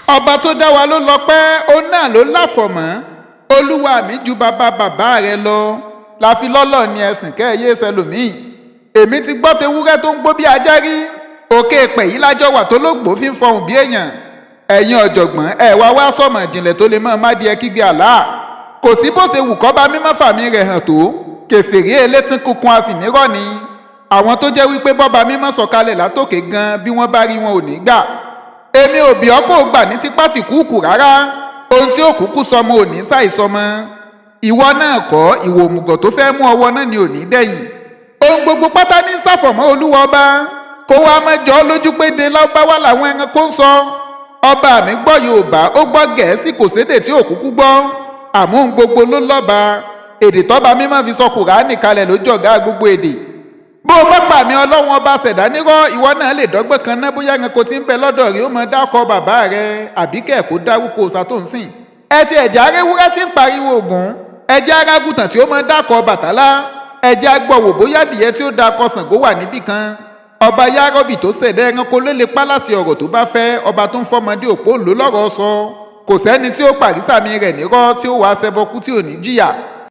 ọba tó dá wa ló lọ́pẹ́, òun náà ló láfọ̀mọ́. olúwa mi ju bàbá rẹ lọ, la fi lọ́lọ́ ní ẹ̀sìn kẹ́ẹ̀yé sẹlòmíì. èmi ti gbọ́ tewúrẹ́ tó ń gbó bí ajá rí, òkè pẹ̀ yìí lájọ wà tó lógbò fi ń fọhùn bí èèyàn. ẹ̀yin ọ̀jọ̀gbọ́n ẹ̀ wá sọ̀mọ̀ ìjìnlẹ̀ tó lè mọ̀ má di ẹ kígbe àlá. kò sí bó ṣe wù kọ́ba mímọ́ fàmí rẹ̀ hàn tó, kèfèrí elétí kunkun a sì nírọ̀ ni. àwọn tó jẹ́ wípé bọ́ba mímọ́ sọ̀kalẹ̀ látòkè gan bí wọ́n bá rí wọn ò ní gbà. èmi ò bí ọkọ̀ gbà ní tipátìkúùkù rárá, ohun tí òkúkú sọmọ ò ní ṣàìsọmọ. ìwọ náà kọ́, ìwọ òmùgọ̀ tó fẹ́ mú ọwọ́ náà ni ò ní dẹ̀yìn. ohun gbogbo pátá ní ṣàfọ̀mọ́ olúwa ọba, kó wá mọ́jọ́ lójú pé de lábáwá làwọn ẹranko ń sọ. ọba mi gbọ́ Yorùbá, ó gbọ́ Gẹ̀ẹ́sì, kò sédè tí òkúkú gbọ́. àmọ́ ohun gbogbo ló lọ́ba. èdè tọ́ba mímọ́ fi sọ Kùránì kalẹ̀ ló jọ̀gá gbogbo èdè. bó o bá pa mi Ọlọ́run ọba ṣẹ̀dá nírọ́, ìwọ náà lè dọ́gbọ́n kan ná bóyá ẹranko tí ń bẹ lọ́dọ̀ rí ó mọ dákọ bàbá rẹ, àbí kẹ́ẹ̀kó dárúkọ òòṣà tó ń sìn. ẹ ti ẹ̀jẹ̀ aréwúrẹ́ tí ń pariwo Ògún, ẹ̀jẹ̀ arágùtàn tí ó mọ dákọ Bàtálá, ẹ̀jẹ̀ agbọ̀wò bóyá adìyẹ tí ó dákọ Ṣàngó wà níbì kan. ọba Yárọ́bì tó ṣẹ̀dá ẹranko ló lè pálásì ọ̀rọ̀ tó bá fẹ́, ọba tó ń fọmọdé òpó ló lọ́rọ̀ sọ. kò sẹ́ni tí ó pàrísàmì rẹ̀ nírọ́ tí ó wàá ṣẹbọkú tí ò ní jìyà.